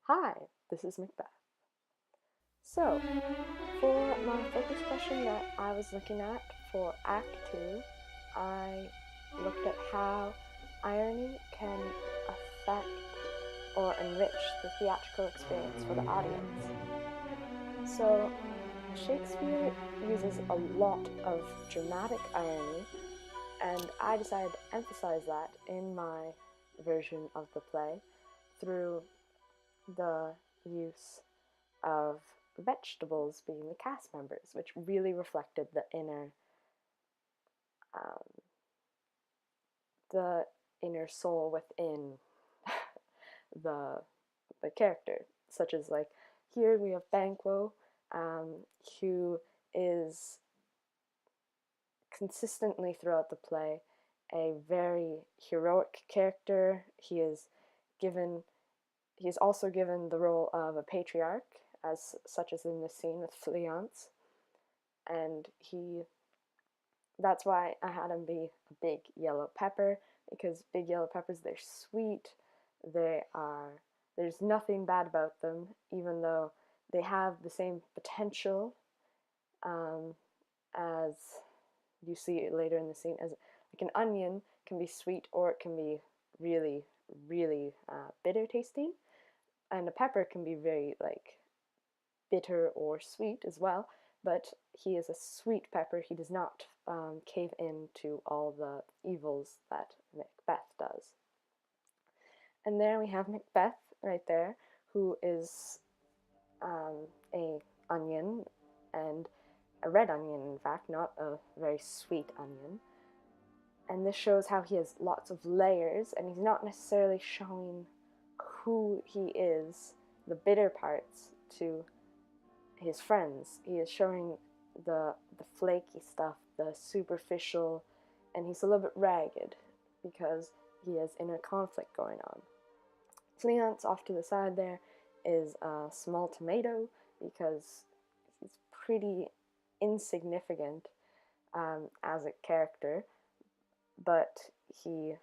Hi, this is Macbeth. So, for my focus question that I was looking at for Act 2, I looked at how irony can affect or enrich the theatrical experience for the audience. So, Shakespeare uses a lot of dramatic irony, and I decided to emphasize that in my version of the play through the use of vegetables being the cast members, which really reflected um, the inner soul within the the character, such as like here we have Banquo, who is consistently throughout the play a very heroic character. Given he is also given the role of a patriarch, as such as in this scene with Fleance, and he that's why I had him be a big yellow pepper, because big yellow peppers, they're sweet, there's nothing bad about them, even though they have the same potential um, as you see later in the scene. As like an onion can be sweet or it can be really, really bitter tasting, and a pepper can be very like bitter or sweet as well, but he is a sweet pepper. He does not cave in to all the evils that Macbeth does. And there we have Macbeth right there, who is a onion, and a red onion, in fact, not a very sweet onion. And this shows how he has lots of layers, and he's not necessarily showing who he is, the bitter parts, to his friends. He is showing the flaky stuff, the superficial, and he's a little bit ragged because he has inner conflict going on. Fleance off to the side there is a small tomato because he's pretty insignificant as a character, but he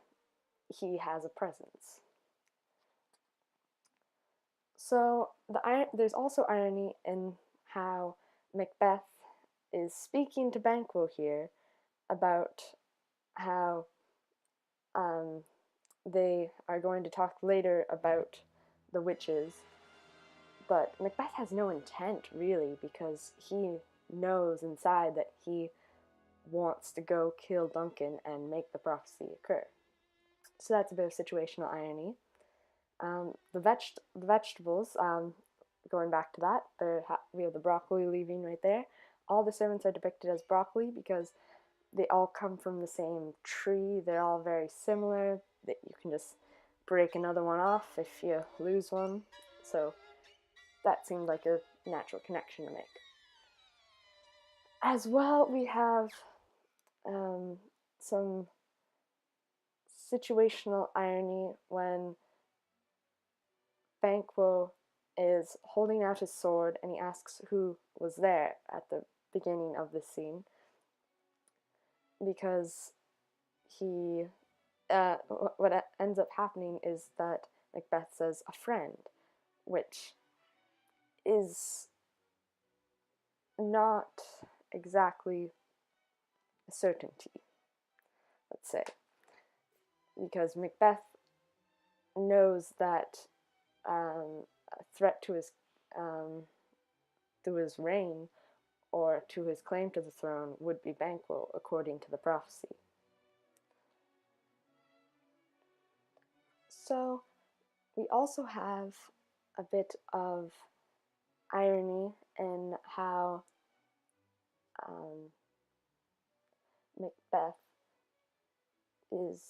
has a presence. So there's also irony in how Macbeth is speaking to Banquo here about how um, they are going to talk later about the witches, but Macbeth has no intent really, because he knows inside that he wants to go kill Duncan and make the prophecy occur. So that's a bit of situational irony. The vegetables, going back to that, we have the broccoli leaving right there. All the servants are depicted as broccoli because they all come from the same tree. They're all very similar. That you can just break another one off if you lose one. So that seemed like a natural connection to make. As well, we have some situational irony when Banquo is holding out his sword and he asks who was there at the beginning of the scene, because he what ends up happening is that Macbeth says a friend, which is not exactly a certainty, let's say, because Macbeth knows that a threat um, to his reign or to his claim to the throne would be Banquo, according to the prophecy. So we also have a bit of irony in how um, Macbeth is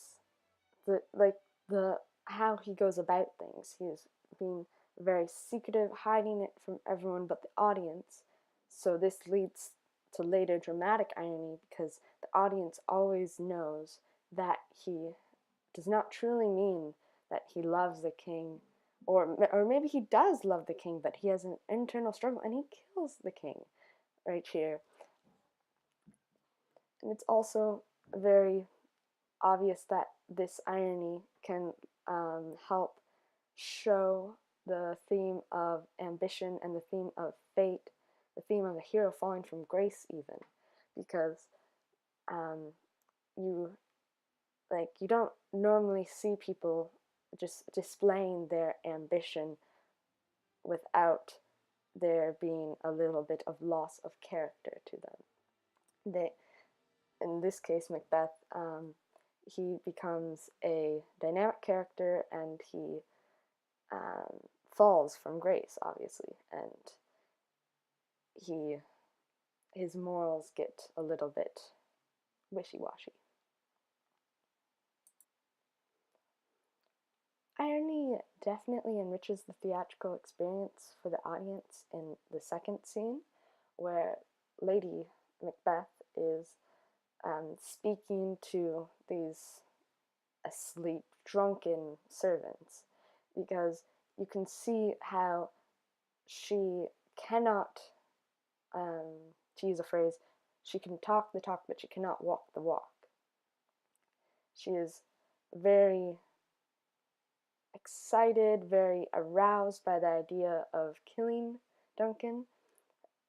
the how he goes about things. He is being very secretive, hiding it from everyone but the audience. So this leads to later dramatic irony, because the audience always knows that he does not truly mean that he loves the king, or maybe he does love the king, but he has an internal struggle and he kills the king right here. And it's also very obvious that this irony can help show the theme of ambition and the theme of fate, the theme of a hero falling from grace, even, because um, you you don't normally see people just displaying their ambition without there being a little bit of loss of character to them. They, in this case, Macbeth, he becomes a dynamic character, and he falls from grace, obviously, and his morals get a little bit wishy-washy. Irony definitely enriches the theatrical experience for the audience in the second scene, where Lady Macbeth is speaking to these asleep, drunken servants, because you can see how she cannot, to use a phrase, she can talk the talk, but she cannot walk the walk. She is very excited, very aroused by the idea of killing Duncan,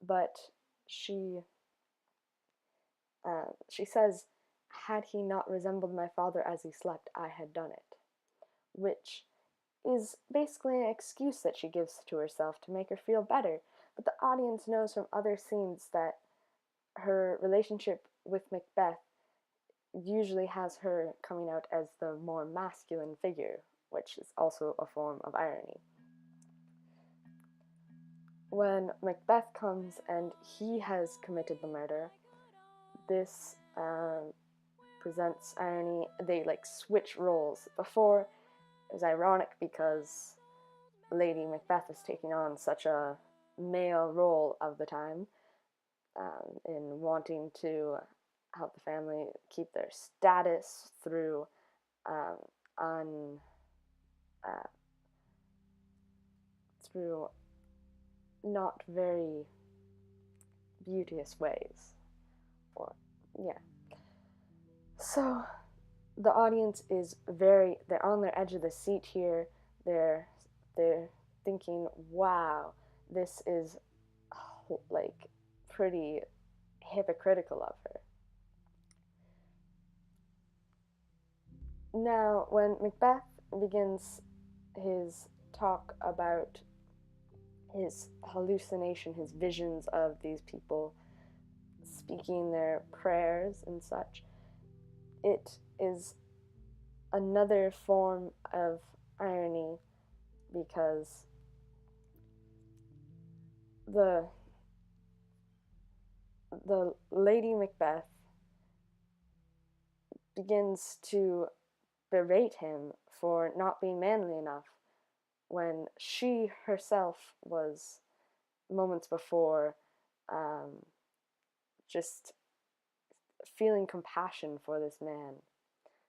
but she says, "Had he not resembled my father as he slept, I had done it," which is basically an excuse that she gives to herself to make her feel better. But the audience knows from other scenes that her relationship with Macbeth usually has her coming out as the more masculine figure, which is also a form of irony. When Macbeth comes and he has committed the murder, this presents irony. They switch roles. Before, it was ironic because Lady Macbeth was taking on such a male role of the time, in wanting to help the family keep their status through through not very beauteous ways. Or yeah. So the audience is they're on their edge of the seat here. They're thinking, wow, this is pretty hypocritical of her. Now, when Macbeth begins his talk about his hallucination, his visions of these people speaking their prayers and such, it is another form of irony, because the Lady Macbeth begins to berate him for not being manly enough, when she herself was moments before just feeling compassion for this man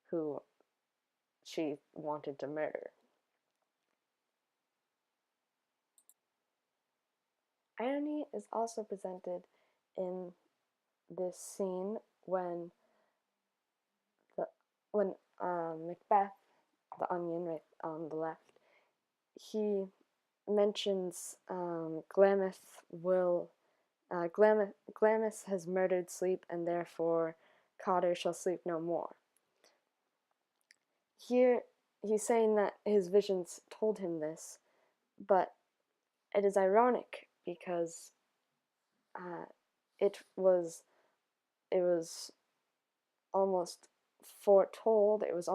who she wanted to murder. Irony is also presented in this scene when Macbeth, the onion right on the left, he mentions Glamis has murdered sleep, and therefore Cotter shall sleep no more. Here he's saying that his visions told him this, but it is ironic because it was almost foretold. It was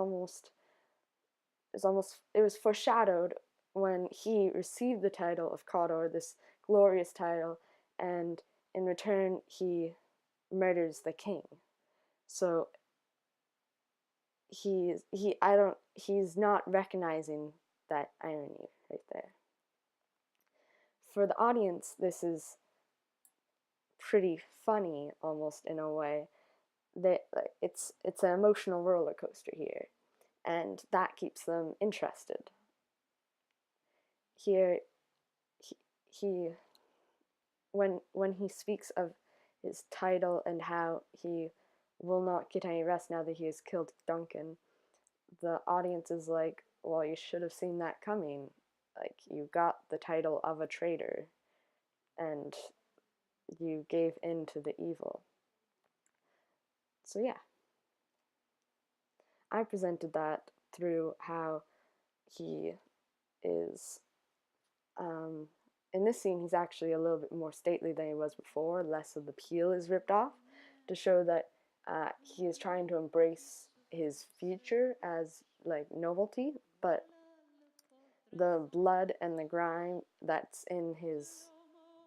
foreshadowed when he received the title of Cawdor, this glorious title, and in return he murders the king. So he's not recognizing that irony right there. For the audience, this is pretty funny, almost, in a way. It's an emotional roller coaster here, and that keeps them interested. Here, he when he speaks of his title and how he will not get any rest now that he has killed Duncan, the audience is like, well, you should have seen that coming. like, you got the title of a traitor, and you gave in to the evil. So yeah, I presented that through how he is, in this scene he's actually a little bit more stately than he was before. Less of the peel is ripped off, to show that he is trying to embrace his future as like novelty, but the blood and the grime that's in his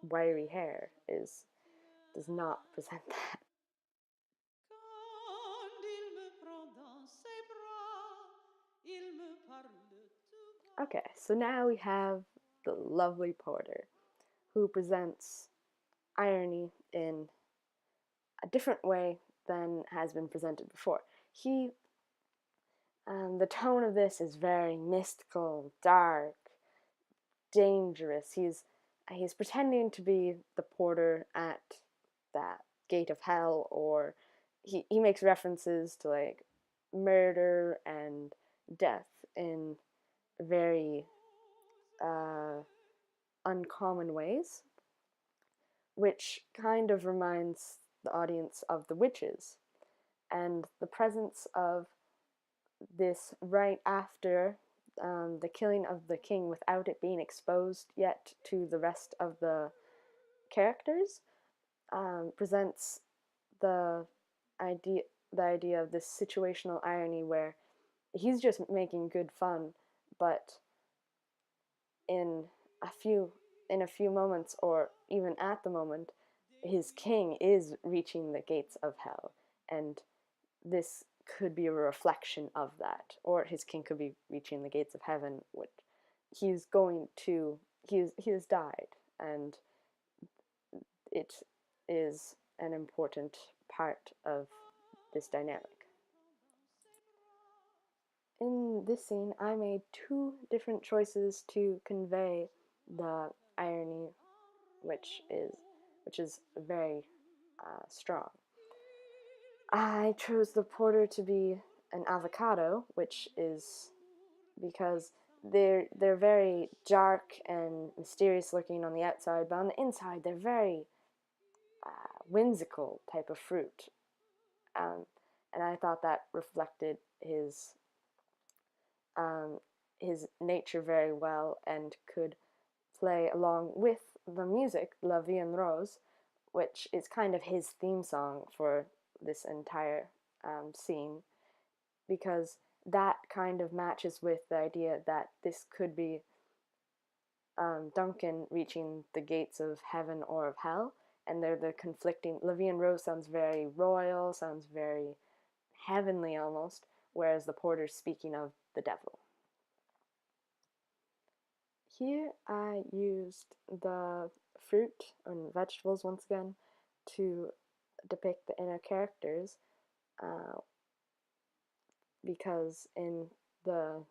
wiry hair does not present that. Okay, so now we have the lovely Porter, who presents irony in a different way than has been presented before. The tone of this is very mystical, dark, dangerous. He's pretending to be the porter at that gate of hell, or he makes references to like murder and death in very uncommon ways, which kind of reminds the audience of the witches and the presence of this right after the killing of the king without it being exposed yet to the rest of the characters, presents the idea of this situational irony where he's just making good fun, but in a few moments, or even at the moment, his king is reaching the gates of hell, and this could be a reflection of that, or his king could be reaching the gates of heaven, which he has died, and it is an important part of this dynamic. In this scene, I made two different choices to convey the irony, which is very strong. I chose the porter to be an avocado, which is because they're very dark and mysterious looking on the outside, but on the inside they're very whimsical type of fruit, and I thought that reflected his nature very well and could play along with the music, La Vie en Rose, which is kind of his theme song for this entire scene, because that kind of matches with the idea that this could be Duncan reaching the gates of heaven or of hell, and they're the conflicting. La Vie en Rose sounds very royal, sounds very heavenly almost, whereas the porter's speaking of the devil. Here I used the fruit and vegetables once again to depict the inner characters, because in the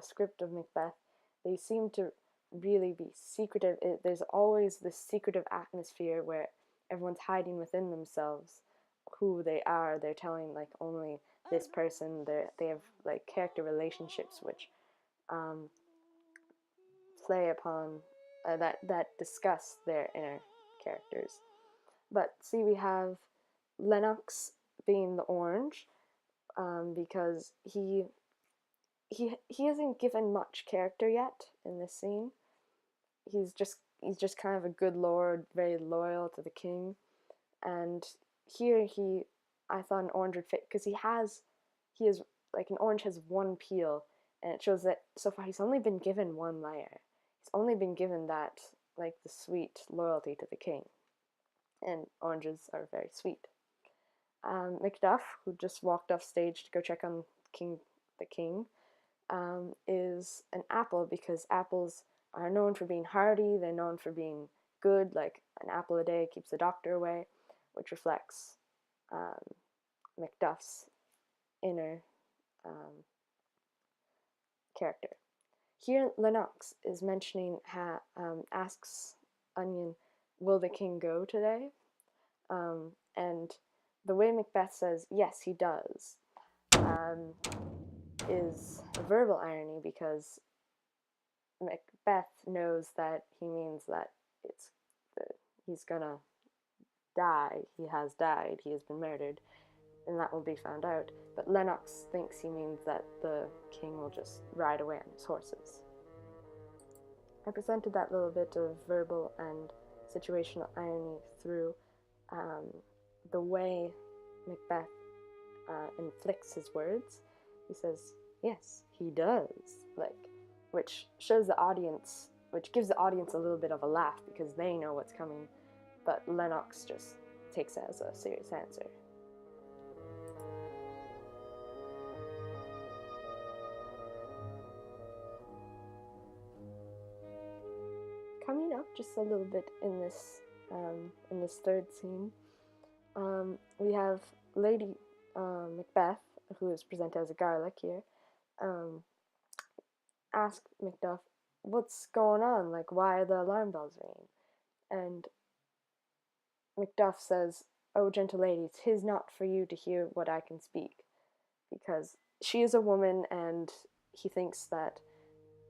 script of Macbeth, they seem to really be secretive. There's always this secretive atmosphere where everyone's hiding within themselves who they are. They're telling like only this person. They have like character relationships which play upon that discuss their inner characters. But see, we have Lennox being the orange, because he hasn't given much character yet in this scene. He's just kind of a good lord, very loyal to the king, and here I thought an orange would fit because he is like an orange has one peel, and it shows that so far he's only been given one layer. He's only been given that, like, the sweet loyalty to the king, and oranges are very sweet. Macduff, who just walked off stage to go check on the king, is an apple because apples are known for being hardy. They're known for being good, like an apple a day keeps the doctor away, which reflects Macduff's inner character. Here, Lennox is mentioning asks Onion, "Will the king go today?" And the way Macbeth says, "Yes, he does," is a verbal irony because Macbeth knows that he means that it's that he's gonna die. He has died. He has been murdered, and that will be found out. But Lennox thinks he means that the king will just ride away on his horses. I presented that little bit of verbal and situational irony through the way Macbeth inflicts his words. He says, "Yes, he does," which shows the audience, which gives the audience a little bit of a laugh because they know what's coming, but Lennox just takes it as a serious answer. Coming up just a little bit in this third scene, we have Lady Macbeth, who is presented as a garlic here, ask Macduff, "What's going on? Like, why are the alarm bells ringing?" And Macduff says, "Oh, gentle lady, 'tis not for you to hear what I can speak," because she is a woman, and he thinks that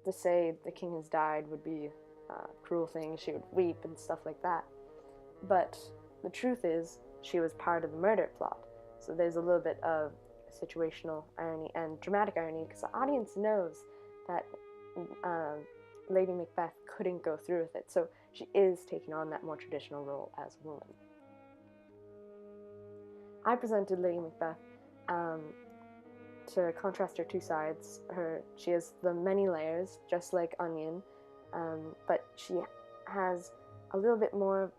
to say the king has died would be a cruel thing. She would weep and stuff like that. But the truth is, she was part of the murder plot. So there's a little bit of situational irony and dramatic irony because the audience knows that Lady Macbeth couldn't go through with it. So she is taking on that more traditional role as a woman. I presented Lady Macbeth to contrast her two sides. She has the many layers, just like onion, but she has a little bit more.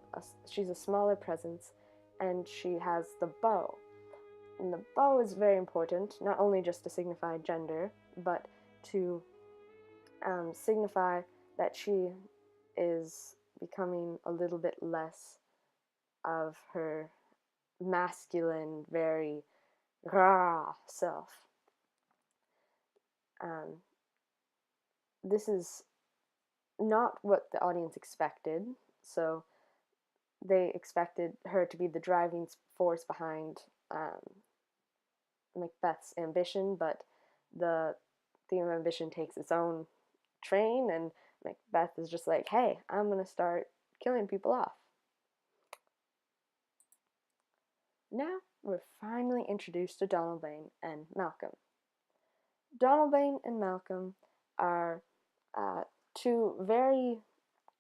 She's a smaller presence, and she has the bow. And the bow is very important, not only just to signify gender, but to signify that she is becoming a little bit less of her masculine, very rah self. This is not what the audience expected, so they expected her to be the driving force behind Macbeth's ambition, but the theme of ambition takes its own train, and Macbeth is just like, "Hey, I'm gonna start killing people off." Now we're finally introduced to Donalbain and Malcolm. Donalbain and Malcolm are two very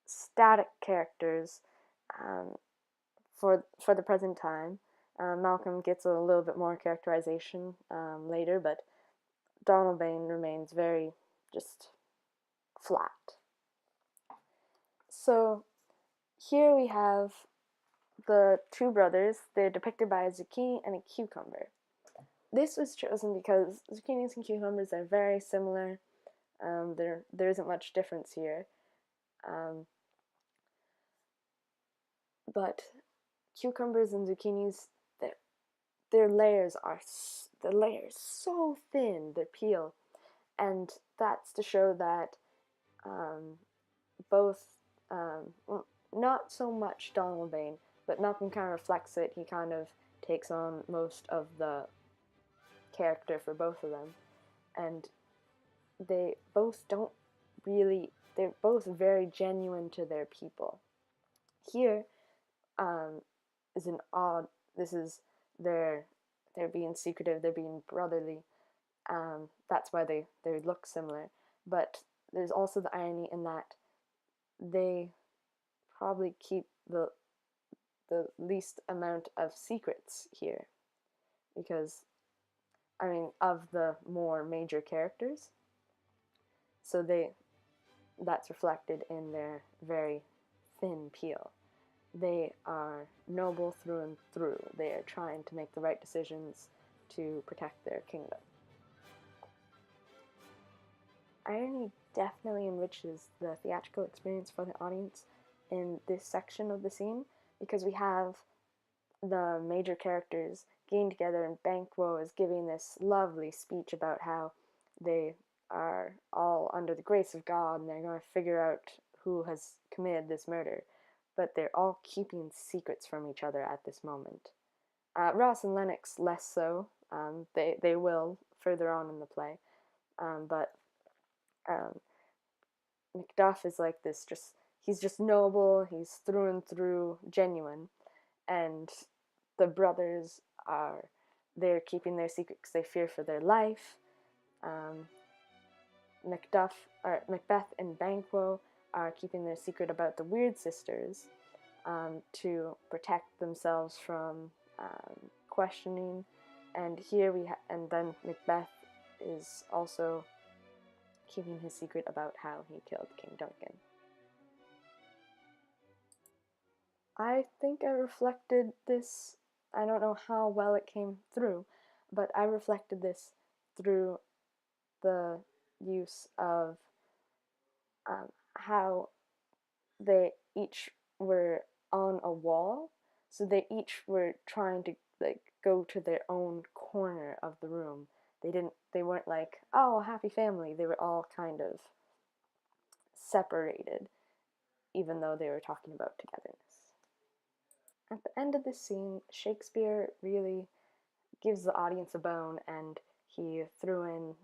static characters for the present time. Malcolm gets a little bit more characterization later, but Donalbain remains very just flat. So here we have the two brothers. They're depicted by a zucchini and a cucumber. This was chosen because zucchinis and cucumbers are very similar. There isn't much difference here. But cucumbers and zucchinis, their layers are so thin, their peel, and that's to show that both, not so much Donalbain, but Malcolm kind of reflects it. He kind of takes on most of the character for both of them, and they both don't really. They're both very genuine to their people. Here is an odd. This is they're being secretive. They're being brotherly. That's why they look similar. But there's also the irony in that they probably keep the least amount of secrets here, because I mean of the more major characters. So that's reflected in their very thin peel. They are noble through and through. They are trying to make the right decisions to protect their kingdom. Irony definitely enriches the theatrical experience for the audience in this section of the scene, because we have the major characters getting together, and Banquo is giving this lovely speech about how they are all under the grace of God and they're going to figure out who has committed this murder. But they're all keeping secrets from each other at this moment. Ross and Lennox less so. They will further on in the play, but Macduff is like this, he's just noble, he's through and through genuine, and the brothers are, they're keeping their secret because they fear for their life. Um, Macbeth and Banquo are keeping their secret about the Weird Sisters to protect themselves from questioning. And and then Macbeth is also keeping his secret about how he killed King Duncan. I think I reflected this, I don't know how well it came through, but I reflected this through the use of how they each were on a wall, so they each were trying to like go to their own corner of the room. They weren't like, oh, happy family. They were all kind of separated, even though they were talking about togetherness. At the end of this scene, Shakespeare really gives the audience a bone, and he threw in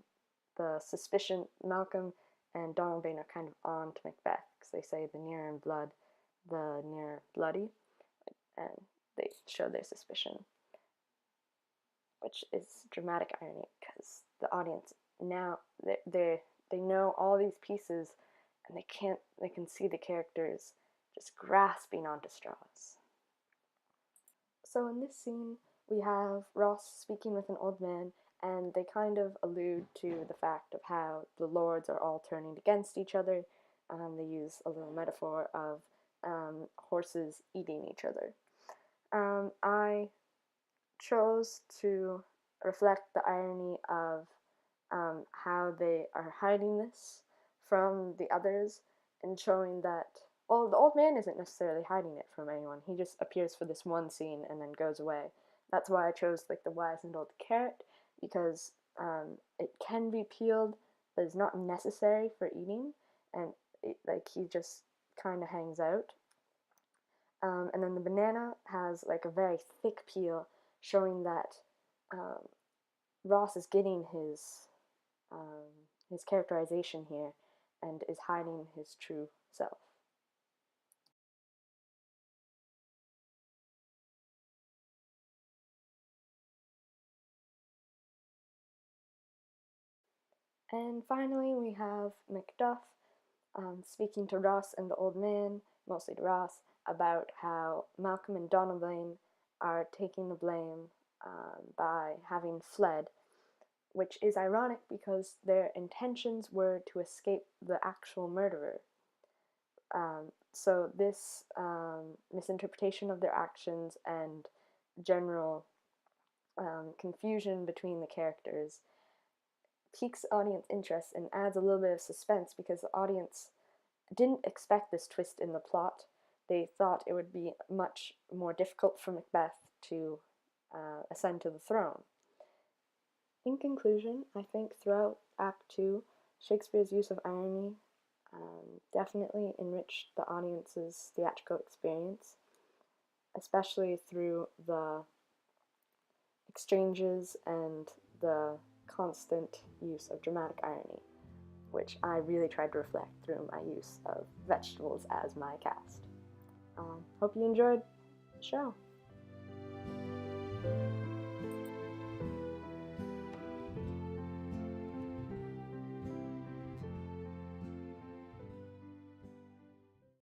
the suspicion. Malcolm and Donalbain are kind of on to Macbeth because they say the nearer in blood, the nearer bloody, and they show their suspicion, which is dramatic irony because the audience now they know all these pieces, and they can see the characters just grasping onto straws. So in this scene, we have Ross speaking with an old man, and they kind of allude to the fact of how the lords are all turning against each other. They use a little metaphor of horses eating each other. I chose to reflect the irony of how they are hiding this from the others, and showing that, well, the old man isn't necessarily hiding it from anyone. He just appears for this one scene and then goes away. That's why I chose like the wizened old carrot, because it can be peeled, but it's not necessary for eating, and like he just kind of hangs out. And then the banana has like a very thick peel, showing that um, Ross is getting his characterization here and is hiding his true self. And finally, we have Macduff speaking to Ross and the old man, mostly to Ross, about how Malcolm and Donalbain are taking the blame by having fled, which is ironic because their intentions were to escape the actual murderer. So this misinterpretation of their actions and general confusion between the characters piques audience interest and adds a little bit of suspense because the audience didn't expect this twist in the plot. They thought it would be much more difficult for Macbeth to ascend to the throne. In conclusion, I think throughout Act 2, Shakespeare's use of irony definitely enriched the audience's theatrical experience, especially through the exchanges and the constant use of dramatic irony, which I really tried to reflect through my use of vegetables as my cast. Hope you enjoyed the show.